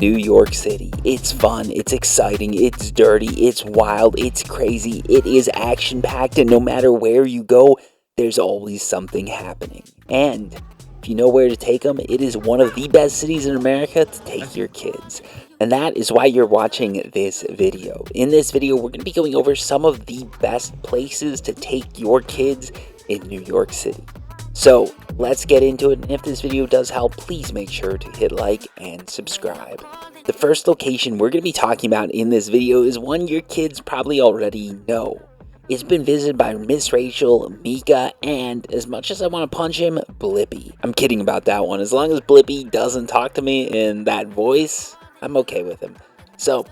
New York City. It's fun, it's exciting, it's dirty, it's wild, it's crazy, it is action-packed, and no matter where you go, there's always something happening. And if you know where to take them, it is one of the best cities in America to take your kids. And that is why you're watching this video. In this video, we're going to be going over some of the best places to take your kids in New York City. So let's get into it, and if this video does help, please make sure to hit like and subscribe. The first location we're going to be talking about in this video is one your kids probably already know. It's been visited by Miss Rachel, Mika, and as much as I want to punch him, Blippi. I'm kidding about that one. As long as Blippi doesn't talk to me in that voice, I'm okay with him. So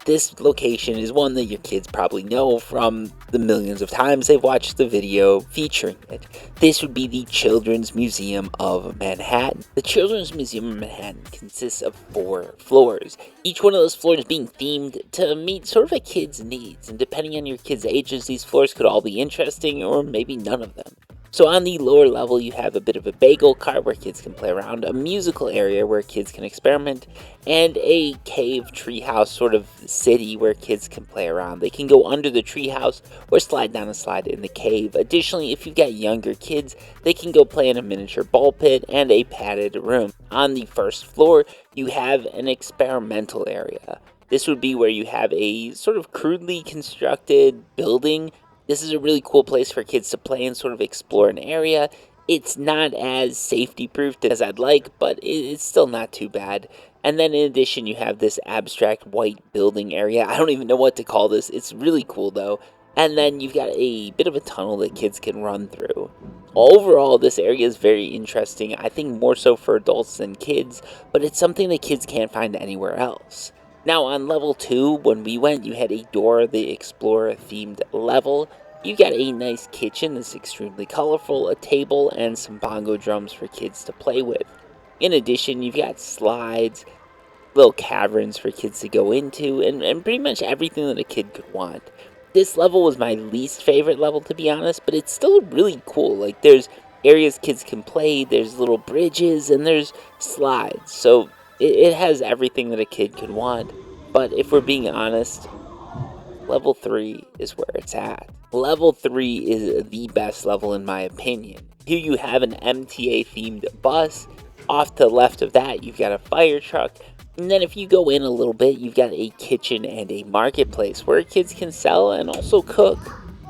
this location is one that your kids probably know from the millions of times they've watched the video featuring it. This would be the Children's Museum of Manhattan. The Children's Museum of Manhattan consists of 4 floors, each one of those floors being themed to meet sort of a kid's needs, and depending on your kids' ages, these floors could all be interesting or maybe none of them. So on the lower level, you have a bit of a bagel cart where kids can play around, a musical area where kids can experiment, and a cave treehouse sort of city where kids can play around. They can go under the treehouse or slide down a slide in the cave. Additionally, if you've got younger kids, they can go play in a miniature ball pit and a padded room. On the first floor, you have an experimental area. This would be where you have a sort of crudely constructed building. This is a really cool place for kids to play and sort of explore an area. It's not as safety-proofed as I'd like, but it's still not too bad. And then in addition, you have this abstract white building area. I don't even know what to call this. It's really cool, though. And then you've got a bit of a tunnel that kids can run through. Overall, this area is very interesting. I think more so for adults than kids, but it's something that kids can't find anywhere else. Now, on level 2, when we went, you had a Dora the Explorer themed level. You got a nice kitchen that's extremely colorful, a table, and some bongo drums for kids to play with. In addition, you've got slides, little caverns for kids to go into, and pretty much everything that a kid could want. This level was my least favorite level, to be honest, but it's still really cool. Like, there's areas kids can play, there's little bridges, and there's slides. So it has everything that a kid could want. But if we're being honest, level 3 is where it's at. Level 3 is the best level in my opinion. Here you have an MTA themed bus. Off to the left of that, you've got a fire truck. And then if you go in a little bit, you've got a kitchen and a marketplace where kids can sell and also cook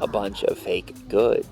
a bunch of fake goods.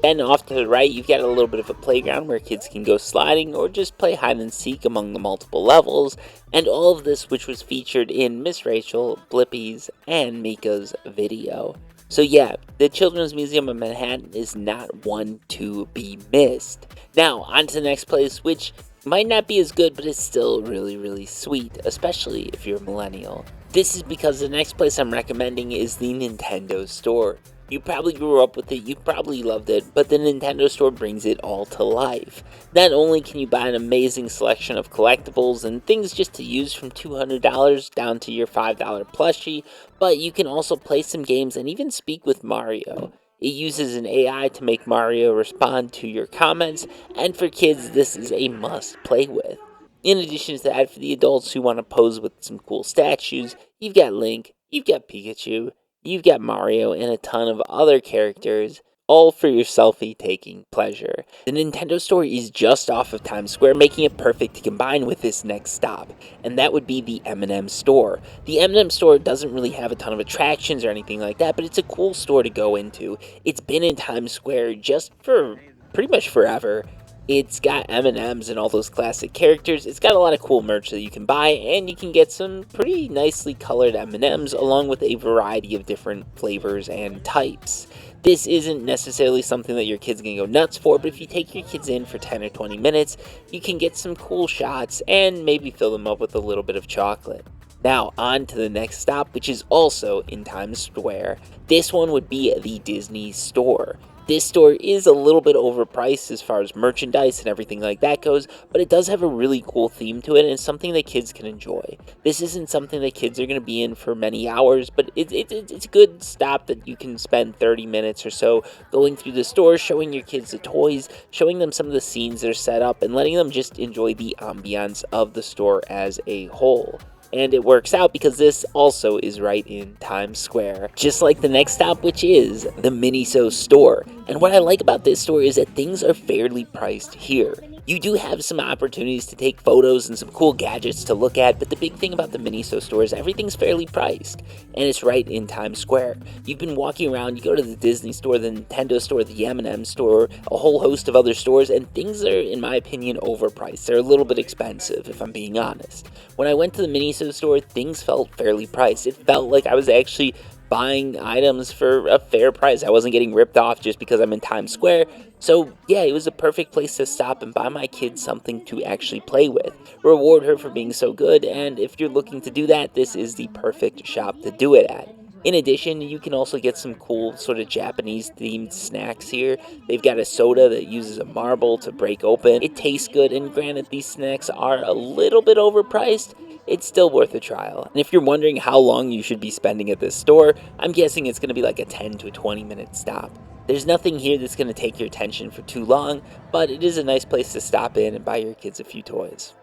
Then off to the right, you've got a little bit of a playground where kids can go sliding or just play hide and seek among the multiple levels, and all of this which was featured in Miss Rachel, Blippi's, and Mika's video. So yeah, the Children's Museum of Manhattan is not one to be missed. Now, on to the next place, which might not be as good, but it's still really sweet, especially if you're a millennial. This is because the next place I'm recommending is the Nintendo store. You probably grew up with it, you probably loved it, but the Nintendo store brings it all to life. Not only can you buy an amazing selection of collectibles and things just to use from $200 down to your $5 plushie, but you can also play some games and even speak with Mario. It uses an AI to make Mario respond to your comments, and for kids, this is a must play with. In addition to that, for the adults who want to pose with some cool statues, you've got Link, you've got Pikachu, you've got Mario, and a ton of other characters, all for your selfie-taking pleasure. The Nintendo store is just off of Times Square, making it perfect to combine with this next stop, and that would be the M&M store. The M&M store doesn't really have a ton of attractions or anything like that, but it's a cool store to go into. It's been in Times Square just for pretty much forever. It's got M&Ms and all those classic characters. It's got a lot of cool merch that you can buy, and you can get some pretty nicely colored M&Ms along with a variety of different flavors and types. This isn't necessarily something that your kids can go nuts for, but if you take your kids in for 10 or 20 minutes, you can get some cool shots and maybe fill them up with a little bit of chocolate. Now, on to the next stop, which is also in Times Square. This one would be the Disney store. This store is a little bit overpriced as far as merchandise and everything like that goes, but it does have a really cool theme to it, and it's something that kids can enjoy. This isn't something that kids are going to be in for many hours, but it's a good stop that you can spend 30 minutes or so going through the store, showing your kids the toys, showing them some of the scenes that are set up, and letting them just enjoy the ambiance of the store as a whole. And it works out because this also is right in Times Square, just like the next stop, which is the Miniso store. And what I like about this store is that things are fairly priced here. You do have some opportunities to take photos and some cool gadgets to look at, but the big thing about the Miniso store is everything's fairly priced, and it's right in Times Square. You've been walking around, you go to the Disney store, the Nintendo store, the M&M store, a whole host of other stores, and things are, in my opinion, overpriced. They're a little bit expensive, if I'm being honest. When I went to the Miniso store, things felt fairly priced. It felt like I was actually buying items for a fair price. I wasn't getting ripped off just because I'm in Times Square. So yeah, it was a perfect place to stop and buy my kids something to actually play with. Reward her for being so good, and if you're looking to do that, this is the perfect shop to do it at. In addition, you can also get some cool sort of Japanese themed snacks here. They've got a soda that uses a marble to break open. It tastes good, and granted these snacks are a little bit overpriced, it's still worth a trial. And if you're wondering how long you should be spending at this store, I'm guessing it's going to be like a 10 to 20 minute stop. There's nothing here that's going to take your attention for too long, but it is a nice place to stop in and buy your kids a few toys.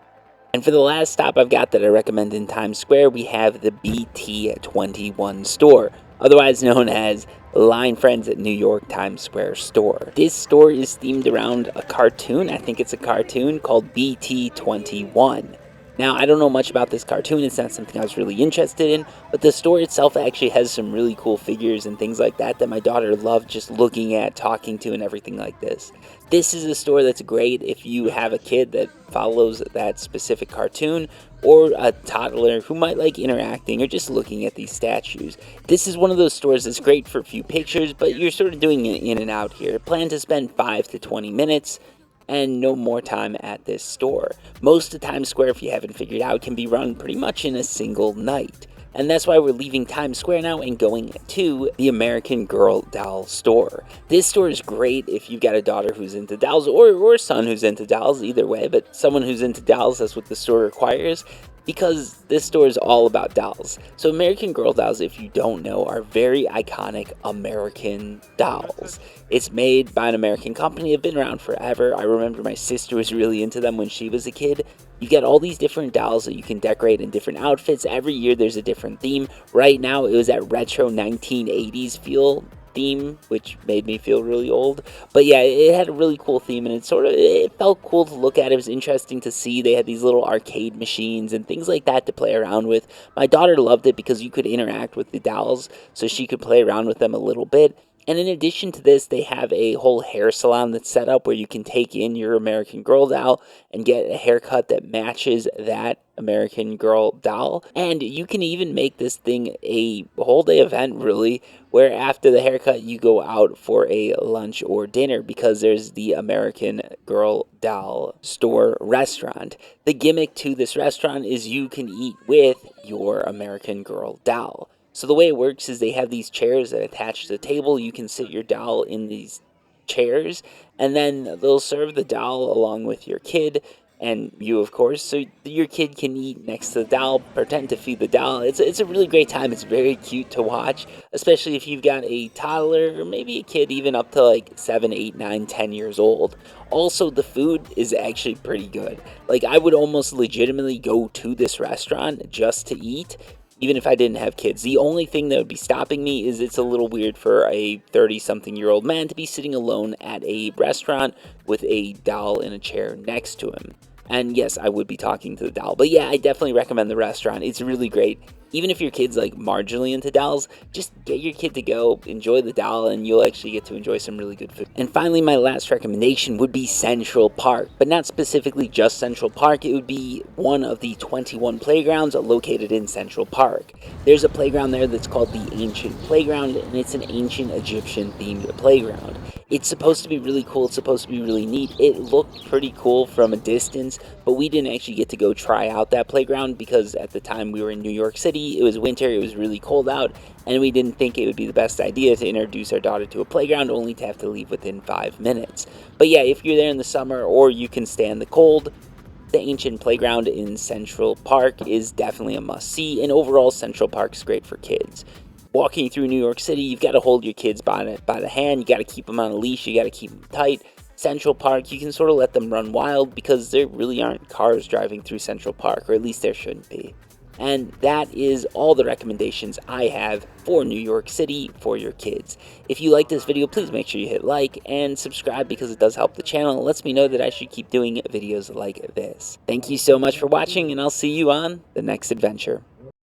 And for the last stop I've got that I recommend in Times Square, we have the BT21 store, otherwise known as Line Friends at New York Times Square store. This store is themed around a cartoon. I think it's a cartoon called BT21. Now, I don't know much about this cartoon, it's not something I was really interested in, but the store itself actually has some really cool figures and things like that my daughter loved just looking at, talking to, and everything like this. This is a store that's great if you have a kid that follows that specific cartoon, or a toddler who might like interacting or just looking at these statues. This is one of those stores that's great for a few pictures, but you're sort of doing it in and out here. Plan to spend 5 to 20 minutes, and no more time at this store. Most of Times Square, if you haven't figured out, can be run pretty much in a single night. And that's why we're leaving Times Square now and going to the American Girl doll store. This store is great if you've got a daughter who's into dolls, or a son who's into dolls, either way, but someone who's into dolls, that's what the store requires, because this store is all about dolls. So American Girl dolls, if you don't know, are very iconic American dolls. It's made by an American company. They've been around forever. I remember my sister was really into them when she was a kid. You get all these different dolls that you can decorate in different outfits. Every year there's a different theme. Right now it was that retro 1980s feel theme, which made me feel really old. But yeah, it had a really cool theme, and it felt cool to look at. It was interesting to see. They had these little arcade machines and things like that to play around with. My daughter loved it because you could interact with the dolls, so she could play around with them a little bit. And in addition to this, they have a whole hair salon that's set up where you can take in your American Girl doll and get a haircut that matches that American Girl doll. And you can even make this thing a whole day event, really, where after the haircut you go out for a lunch or dinner because there's the American Girl doll store restaurant. The gimmick to this restaurant is you can eat with your American Girl doll. So the way it works is they have these chairs that attach to the table. You can sit your doll in these chairs, and then they'll serve the doll along with your kid and you, of course, so your kid can eat next to the doll, pretend to feed the doll. It's a really great time. It's very cute to watch, especially if you've got a toddler or maybe a kid even up to like 7, 8, 9, 10 years old. Also, the food is actually pretty good. Like, I would almost legitimately go to this restaurant just to eat, even if I didn't have kids. The only thing that would be stopping me is it's a little weird for a 30-something-year-old man to be sitting alone at a restaurant with a doll in a chair next to him. And yes, I would be talking to the doll. But yeah, I definitely recommend the restaurant. It's really great. Even if your kid's like marginally into dolls, just get your kid to go, enjoy the doll, and you'll actually get to enjoy some really good food. And finally, my last recommendation would be Central Park, but not specifically just Central Park. It would be one of the 21 playgrounds located in Central Park. There's a playground there that's called the Ancient Playground, and it's an ancient Egyptian-themed playground. It's supposed to be really cool. It's supposed to be really neat. It looked pretty cool from a distance, but we didn't actually get to go try out that playground because at the time we were in New York City. It was winter. It was really cold out, and we didn't think it would be the best idea to introduce our daughter to a playground only to have to leave within 5 minutes. But yeah, if you're there in the summer or you can stand the cold, the Ancient Playground in Central Park is definitely a must-see, and overall Central Park is great for kids. Walking through New York City, you've got to hold your kids by the hand. You got to keep them on a leash. You got to keep them tight. Central Park, you can sort of let them run wild because there really aren't cars driving through Central Park, or at least there shouldn't be. And that is all the recommendations I have for New York City for your kids. If you like this video, please make sure you hit like and subscribe because it does help the channel. It lets me know that I should keep doing videos like this. Thank you so much for watching, and I'll see you on the next adventure.